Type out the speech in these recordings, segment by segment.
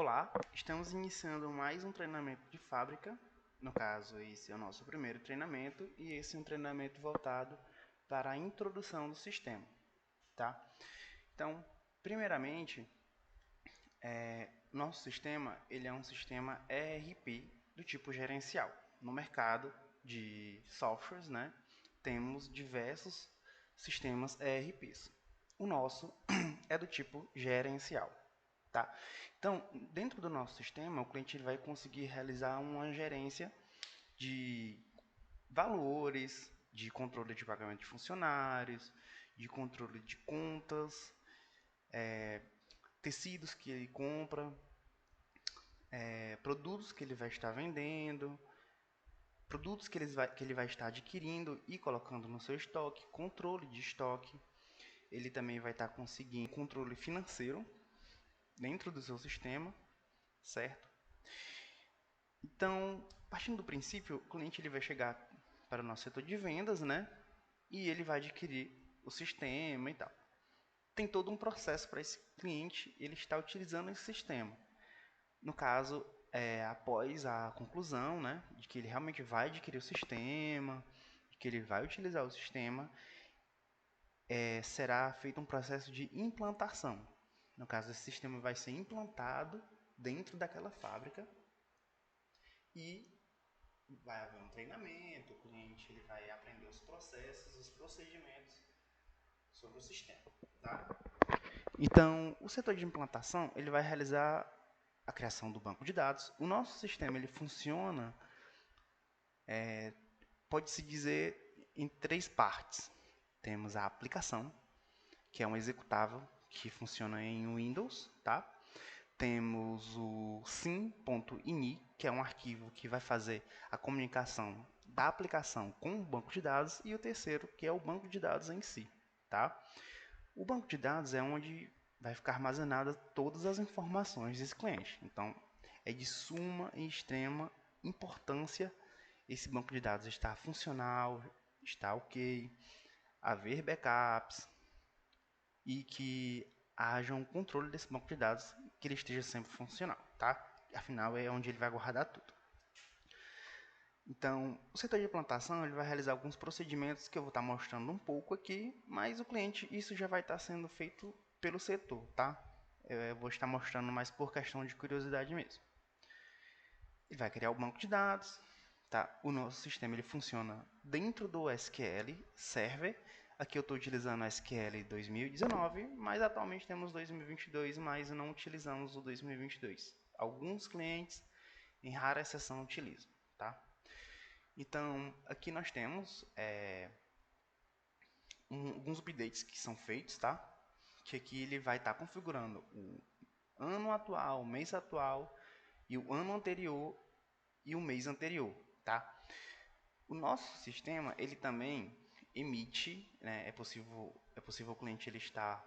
Olá, estamos iniciando mais um treinamento de fábrica. No caso, esse é o nosso primeiro treinamento e esse é um treinamento voltado para a introdução do sistema, tá? Então, primeiramente, nosso sistema ele é um sistema ERP do tipo gerencial. No mercado de softwares, né, temos diversos sistemas ERPs. O nosso é do tipo gerencial. Tá? Então, dentro do nosso sistema, o cliente vai conseguir realizar uma gerência de valores, de controle de pagamento de funcionários, de controle de contas, tecidos que ele compra, produtos que ele vai estar vendendo, produtos que ele vai estar adquirindo e colocando no seu estoque, controle de estoque. Ele também vai estar conseguindo controle financeiro dentro do seu sistema, certo? Então, partindo do princípio, o cliente ele vai chegar para o nosso setor de vendas, né? E ele vai adquirir o sistema e tal. Tem todo um processo para esse cliente ele estar utilizando esse sistema. No caso, após a conclusão, né, de que ele realmente vai adquirir o sistema, de que ele vai utilizar o sistema, será feito um processo de implantação. No caso, esse sistema vai ser implantado dentro daquela fábrica e vai haver um treinamento, o cliente ele vai aprender os processos, os procedimentos sobre o sistema, tá? Então, o setor de implantação ele vai realizar a criação do banco de dados. O nosso sistema ele funciona, pode-se dizer, em três partes. Temos a aplicação, que é um executável que funciona em Windows, tá? Temos o sim.ini, que é um arquivo que vai fazer a comunicação da aplicação com o banco de dados, e o terceiro, que é o banco de dados em si, tá? O banco de dados é onde vai ficar armazenada todas as informações desse cliente. Então, é de suma e extrema importância esse banco de dados estar funcional, estar ok, haver backups e que haja um controle desse banco de dados, que ele esteja sempre funcional, tá? Afinal, é onde ele vai guardar tudo. Então, o setor de implantação ele vai realizar alguns procedimentos que eu vou estar mostrando um pouco aqui, mas o cliente, isso já vai estar sendo feito pelo setor, tá? Eu vou estar mostrando mais por questão de curiosidade mesmo. Ele vai criar o banco de dados, tá? O nosso sistema ele funciona dentro do SQL Server. Aqui eu estou utilizando o SQL 2019, mas atualmente temos 2022, mas não utilizamos o 2022. Alguns clientes, em rara exceção, utilizam, tá? Então, aqui nós temos alguns updates que são feitos, tá? Que aqui ele vai estar configurando o ano atual, o mês atual, e o ano anterior e o mês anterior, tá? O nosso sistema, ele também emite, né, é possível o cliente ele estar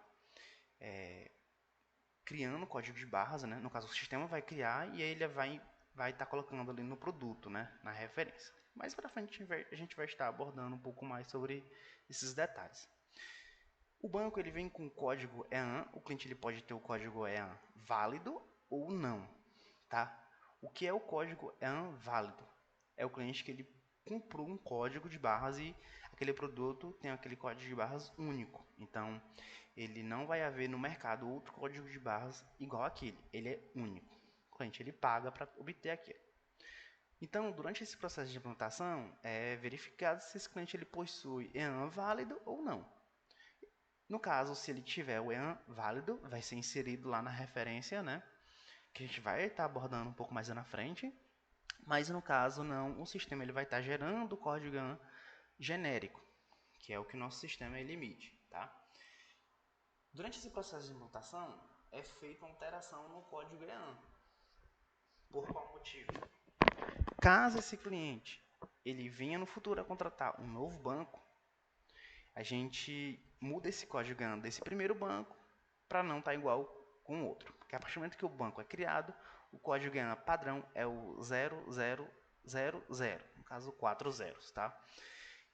criando código de barras, né? No caso, o sistema vai criar e aí ele vai estar colocando ali no produto, né, na referência. Mais para frente a gente vai estar abordando um pouco mais sobre esses detalhes. O banco ele vem com o código EAN, o cliente ele pode ter o código EAN válido ou não, tá? O que é o código EAN válido? É o cliente que ele comprou um código de barras e aquele produto tem aquele código de barras único. Então, ele não vai haver no mercado outro código de barras igual aquele. Ele é único. O cliente ele paga para obter aquele. Então, durante esse processo de implantação, é verificado se esse cliente ele possui EAN válido ou não. No caso, se ele tiver o EAN válido, vai ser inserido lá na referência, né? Que a gente vai estar abordando um pouco mais na frente. Mas no caso não, o sistema ele vai estar gerando o código EAN genérico, que é o que o nosso sistema ele emite, tá? Durante esse processo de implantação, é feita uma alteração no código EAN. Por qual motivo? Caso esse cliente ele venha no futuro a contratar um novo banco, a gente muda esse código EAN desse primeiro banco para não estar igual com o outro. Porque a partir do momento que o banco é criado, o código EAN padrão é o 0000, no caso 4 zeros, tá?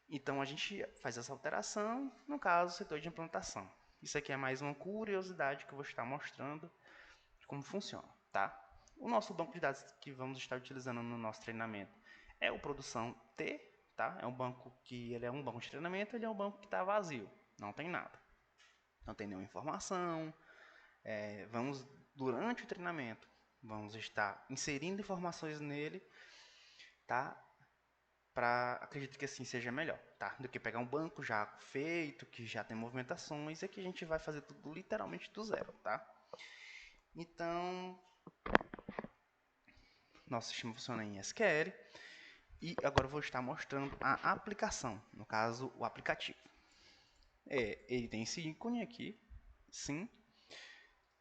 Então a gente faz essa alteração, no caso, setor de implantação. Isso aqui é mais uma curiosidade que eu vou estar mostrando de como funciona, tá? O nosso banco de dados que vamos estar utilizando no nosso treinamento é o produção T, tá? É um banco que ele é um banco de treinamento, ele é um banco que está vazio, não tem nada, não tem nenhuma informação. Durante o treinamento, vamos estar inserindo informações nele, tá? Acredito que assim seja melhor, tá? Do que pegar um banco já feito, que já tem movimentações, aqui a gente vai fazer tudo literalmente do zero, tá? Então, nosso sistema funciona em SQL e agora eu vou estar mostrando a aplicação, no caso, o aplicativo. Ele tem esse ícone aqui, sim.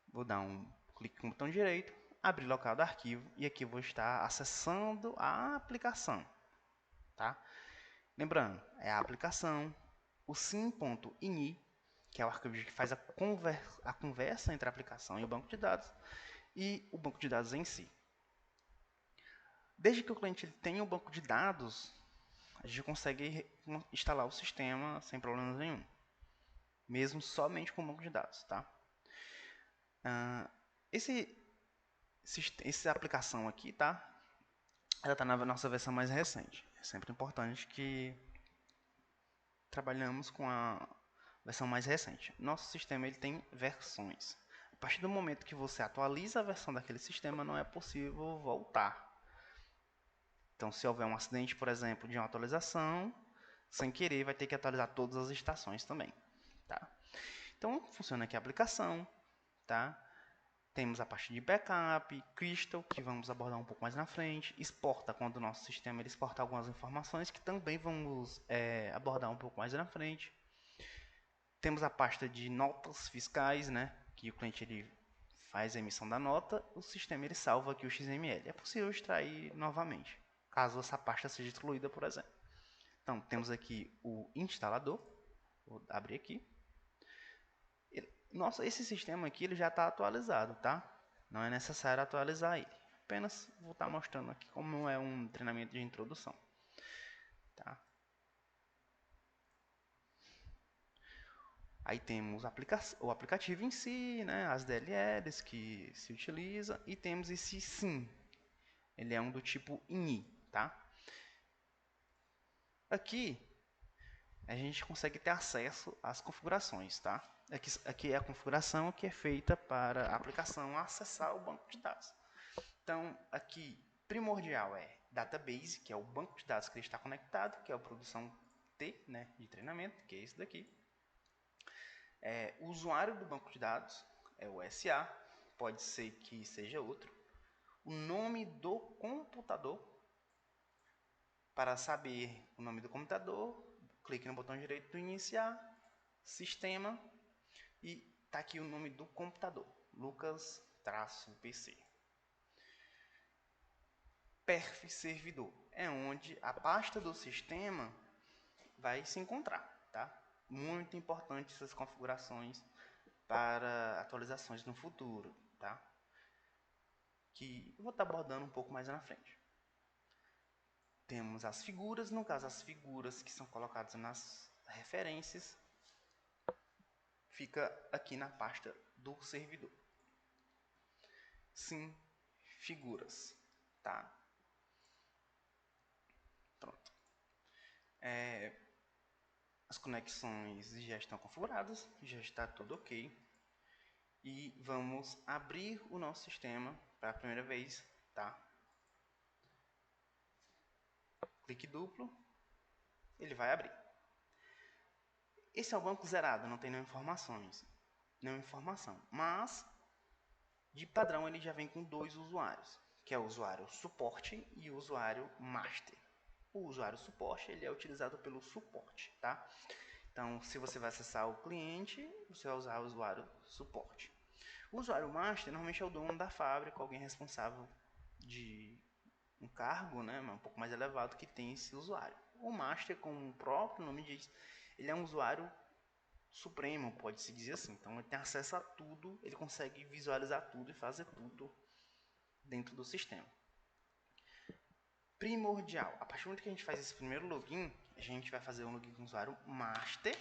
Vou dar um clique com o botão direito, abrir local do arquivo e aqui eu vou estar acessando a aplicação, tá? Lembrando, é a aplicação, o sim.ini, que é o arquivo que faz a conversa entre a aplicação e o banco de dados, e o banco de dados em si. Desde que o cliente tenha o banco de dados, a gente consegue instalar o sistema sem problemas nenhum, mesmo somente com o banco de dados, tá? Essa aplicação aqui, tá? Ela está na nossa versão mais recente. É sempre importante que trabalhamos com a versão mais recente. Nosso sistema ele tem versões. A partir do momento que você atualiza a versão daquele sistema, não é possível voltar. Então, se houver um acidente, por exemplo, de uma atualização, sem querer, vai ter que atualizar todas as estações também, tá? Então, funciona aqui a aplicação, tá? Temos a parte de backup, Crystal, que vamos abordar um pouco mais na frente, exporta, quando o nosso sistema ele exporta algumas informações, que também vamos abordar um pouco mais na frente. Temos a pasta de notas fiscais, né, que o cliente ele faz a emissão da nota, o sistema ele salva aqui o XML. É possível extrair novamente, caso essa pasta seja excluída, por exemplo. Então, temos aqui o instalador, vou abrir aqui. Esse sistema aqui ele já está atualizado, tá? Não é necessário atualizar ele. Apenas vou estar mostrando aqui como é um treinamento de introdução, tá? Aí temos o aplicativo em si, né, as DLLs que se utiliza, e temos esse sim. Ele é um do tipo ini, tá? Aqui a gente consegue ter acesso às configurações, tá? Aqui é a configuração que é feita para a aplicação acessar o banco de dados. Então, aqui, primordial é database, que é o banco de dados que ele está conectado, que é a produção T, né, de treinamento, que é esse daqui. O usuário do banco de dados é o SA, pode ser que seja outro. O nome do computador, para saber o nome do computador, clique no botão direito do iniciar, sistema, e está aqui o nome do computador, Lucas-PC. Perf servidor é onde a pasta do sistema vai se encontrar, tá? Muito importante essas configurações para atualizações no futuro, tá? Que eu vou estar abordando um pouco mais na frente. Temos as figuras, no caso as figuras que são colocadas nas referências, fica aqui na pasta do servidor. Sim, figuras, tá? Pronto. As conexões já estão configuradas, já está tudo ok. E vamos abrir o nosso sistema para a primeira vez, tá? Clique duplo, ele vai abrir. Esse é o banco zerado, não tem nenhuma informação, mas de padrão ele já vem com dois usuários, que é o usuário suporte e o usuário master. O usuário suporte ele é utilizado pelo suporte, tá? Então, se você vai acessar o cliente, você vai usar o usuário suporte. O usuário master normalmente é o dono da fábrica, alguém responsável de um cargo, né, um pouco mais elevado que tem esse usuário. O master, como o próprio nome diz, ele é um usuário supremo, pode-se dizer assim. Então ele tem acesso a tudo, ele consegue visualizar tudo e fazer tudo dentro do sistema. Primordial. A partir do momento que a gente faz esse primeiro login, a gente vai fazer um login com o usuário master,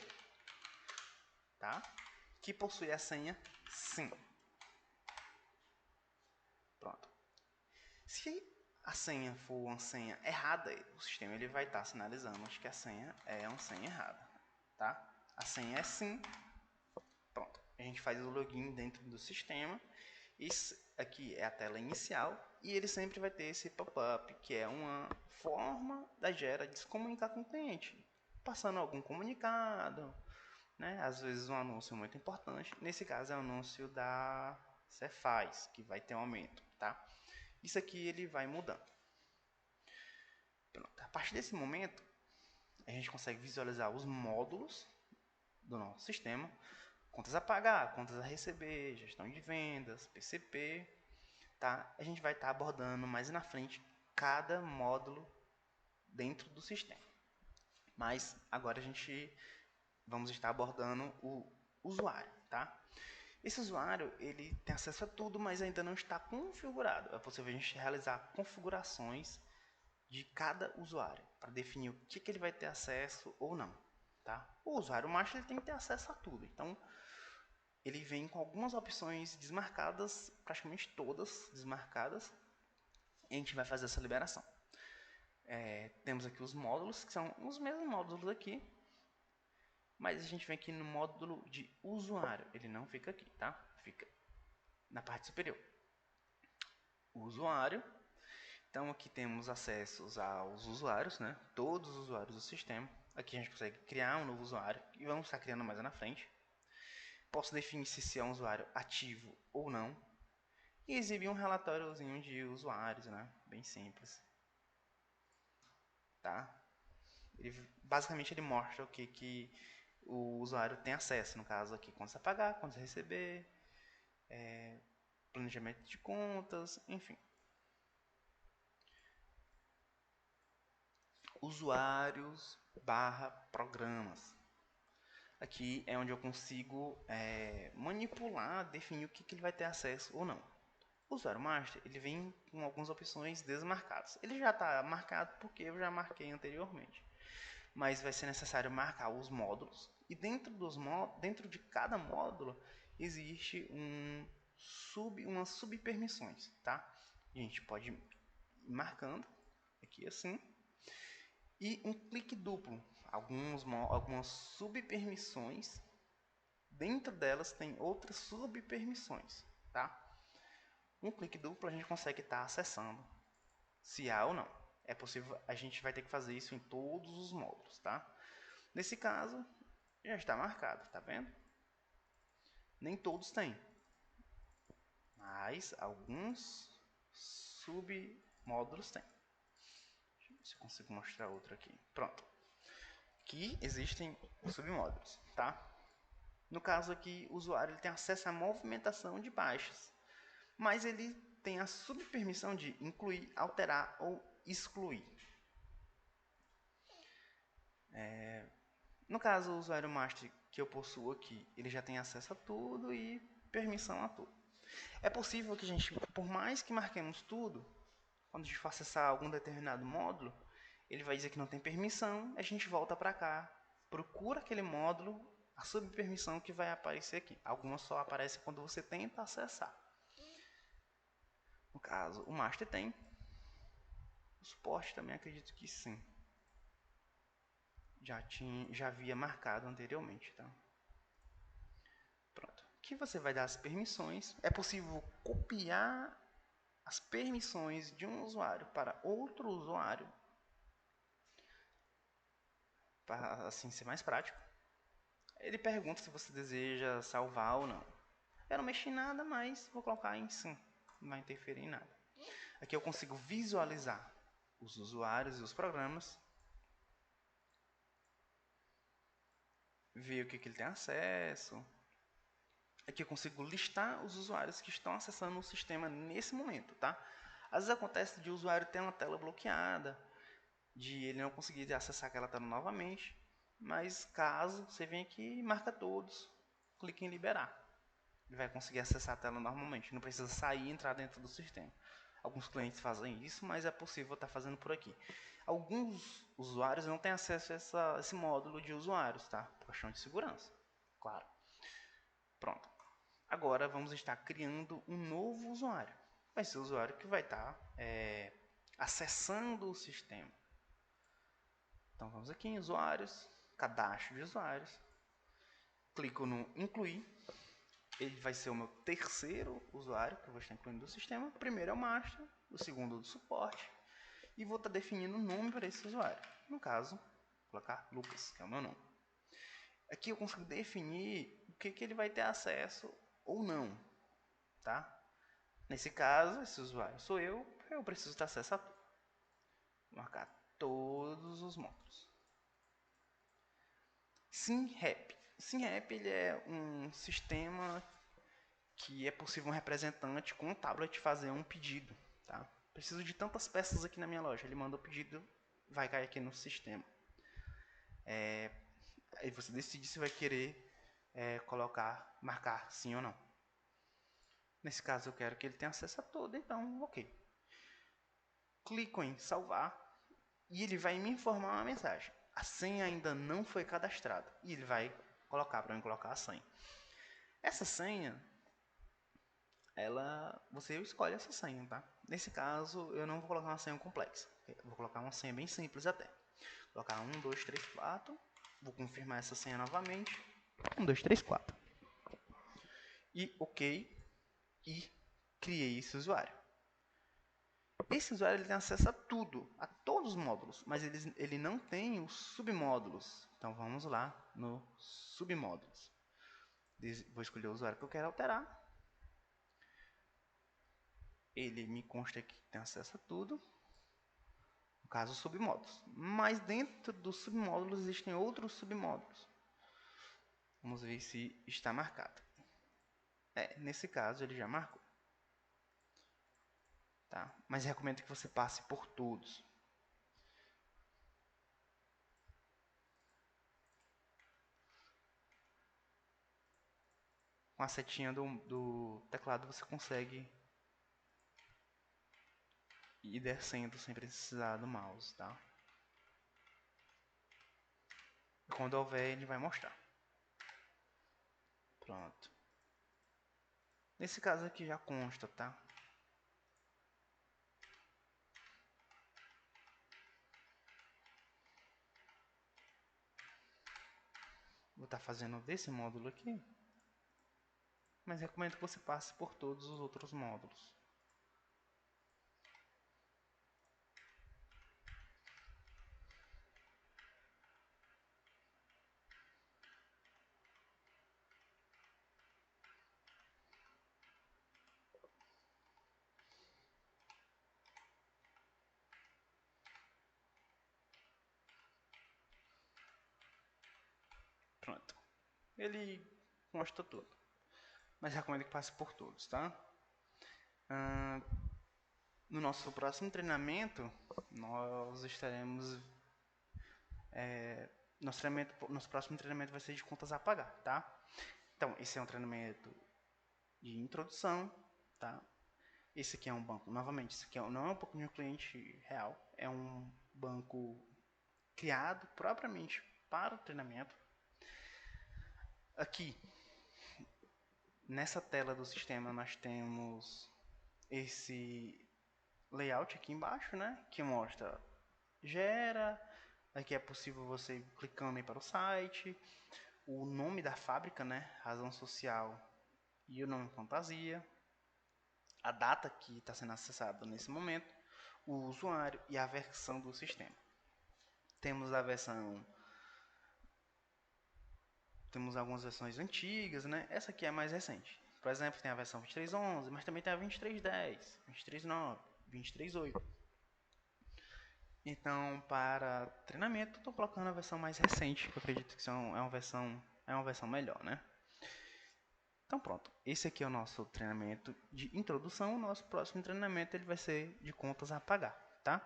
tá? Que possui a senha sim. Pronto. Se a senha for uma senha errada, o sistema ele vai estar sinalizando que a senha é uma senha errada, tá? A senha é sim. Pronto. A gente faz o login dentro do sistema. Isso aqui é a tela inicial e ele sempre vai ter esse pop-up, que é uma forma da Gera de se comunicar com o cliente, passando algum comunicado, né? Às vezes um anúncio muito importante. Nesse caso é o anúncio da Cefaz, que vai ter um aumento, tá? Isso aqui ele vai mudando. Pronto. A partir desse momento, a gente consegue visualizar os módulos do nosso sistema: contas a pagar, contas a receber, gestão de vendas, PCP, tá? A gente vai estar abordando mais na frente cada módulo dentro do sistema. Mas agora vamos estar abordando o usuário, tá? Esse usuário ele tem acesso a tudo, mas ainda não está configurado. É possível a gente realizar configurações de cada usuário para definir o que ele vai ter acesso ou não, tá? O usuário master ele tem que ter acesso a tudo. Então ele vem com algumas opções desmarcadas, praticamente todas desmarcadas, e a gente vai fazer essa liberação. Temos aqui os módulos, que são os mesmos módulos aqui, mas a gente vem aqui no módulo de usuário. Ele não fica aqui, tá? Fica na parte superior. O usuário. Então aqui temos acessos aos usuários, né? Todos os usuários do sistema. Aqui a gente consegue criar um novo usuário e vamos estar criando mais na frente. Posso definir se é um usuário ativo ou não. E exibir um relatóriozinho de usuários, né? Bem simples. Tá? Basicamente ele mostra o que o usuário tem acesso, no caso aqui, contas a pagar, contas a receber, planejamento de contas, enfim. Usuários / programas. Aqui é onde eu consigo manipular, definir o que ele vai ter acesso ou não. O usuário master ele vem com algumas opções desmarcadas. Ele já está marcado porque eu já marquei anteriormente. Mas vai ser necessário marcar os módulos. E dentro de cada módulo existe umas subpermissões, tá? A gente pode ir marcando aqui assim. E um clique duplo. Algumas subpermissões. Dentro delas tem outras subpermissões, tá? Um clique duplo a gente consegue estar acessando se há ou não. É possível, a gente vai ter que fazer isso em todos os módulos, tá? Nesse caso, já está marcado, tá vendo? Nem todos têm, mas alguns submódulos têm. Deixa eu ver se eu consigo mostrar outro aqui. Pronto. Aqui existem submódulos, tá? No caso aqui, o usuário ele tem acesso à movimentação de baixas, mas ele tem a subpermissão de incluir, alterar ou excluir. No caso, o usuário master que eu possuo aqui, ele já tem acesso a tudo e permissão a tudo. É possível que a gente, por mais que marquemos tudo, quando a gente for acessar algum determinado módulo, ele vai dizer que não tem permissão, a gente volta para cá, procura aquele módulo, a subpermissão que vai aparecer aqui. Algumas só aparecem quando você tenta acessar. No caso, o master tem. O suporte também acredito que sim. Já havia marcado anteriormente, tá? Pronto. Aqui você vai dar as permissões. É possível copiar as permissões de um usuário para outro usuário, para assim ser mais prático. Ele pergunta se você deseja salvar ou não. Eu não mexi em nada, mas vou colocar em sim. Não vai interferir em nada. Aqui eu consigo visualizar os usuários e os programas, ver o que ele tem acesso. Aqui eu consigo listar os usuários que estão acessando o sistema nesse momento, tá? Às vezes acontece de o usuário ter uma tela bloqueada, de ele não conseguir acessar aquela tela novamente, mas caso você venha aqui e marca todos, clique em liberar. Ele vai conseguir acessar a tela normalmente, não precisa sair e entrar dentro do sistema. Alguns clientes fazem isso, mas é possível estar fazendo por aqui. Alguns usuários não têm acesso a esse módulo de usuários, tá? Por questão de segurança, claro. Pronto. Agora vamos estar criando um novo usuário. vai ser o usuário que vai estar acessando o sistema. Então vamos aqui em usuários, cadastro de usuários, clico no incluir, ele vai ser o meu terceiro usuário que eu vou estar incluindo do sistema. O primeiro é o master, o segundo é o do suporte, e vou estar definindo o nome para esse usuário. No caso, vou colocar Lucas, que é o meu nome. Aqui eu consigo definir o que ele vai ter acesso ou não, tá? Nesse caso, esse usuário sou eu preciso ter acesso a tudo. Vou marcar todos os módulos. SimRap. SimRap ele é um sistema que é possível um representante com um tablet fazer um pedido, tá? Preciso de tantas peças aqui na minha loja. Ele manda o pedido, vai cair aqui no sistema. Aí você decide se vai querer marcar sim ou não. Nesse caso eu quero que ele tenha acesso a tudo, então ok. Clico em salvar e ele vai me informar uma mensagem. A senha ainda não foi cadastrada. E ele vai colocar para mim colocar a senha. Essa senha, você escolhe essa senha, tá? Nesse caso, eu não vou colocar uma senha complexa. Eu vou colocar uma senha bem simples até. Vou colocar 1, 2, 3, 4. Vou confirmar essa senha novamente. 1, 2, 3, 4. E ok. E criei esse usuário. Esse usuário ele tem acesso a tudo, a todos os módulos, mas ele não tem os submódulos. Então vamos lá no submódulos. Vou escolher o usuário que eu quero alterar. Ele me consta que tem acesso a tudo. No caso, submódulos. Mas dentro dos submódulos existem outros submódulos. Vamos ver se está marcado. Nesse caso ele já marcou. Tá? Mas recomendo que você passe por todos. Com a setinha do teclado você consegue ir descendo sem precisar do mouse, tá? Quando houver, ele vai mostrar. Pronto. Nesse caso aqui já consta, tá? Vou estar fazendo desse módulo aqui. Mas recomendo que você passe por todos os outros módulos. Pronto. Ele mostra tudo. Mas recomendo que passe por todos, tá? No nosso próximo treinamento, nós estaremos... nosso próximo treinamento vai ser de contas a pagar, tá? Então, esse é um treinamento de introdução, tá? Esse aqui é um banco, novamente, esse aqui não é um banco de um cliente real, é um banco criado propriamente para o treinamento. Aqui, nessa tela do sistema, nós temos esse layout aqui embaixo, né? Que mostra gera, aqui é possível você clicando aí para o site, o nome da fábrica, né? Razão social e o nome fantasia, a data que está sendo acessada nesse momento, o usuário e a versão do sistema. Temos algumas versões antigas, né? Essa aqui é a mais recente. Por exemplo, tem a versão 23.11, mas também tem a 23.10, 23.9, 23.8. Então, para treinamento, estou colocando a versão mais recente, que eu acredito que é uma versão melhor, né? Então pronto, esse aqui é o nosso treinamento de introdução. O nosso próximo treinamento ele vai ser de contas a pagar, tá?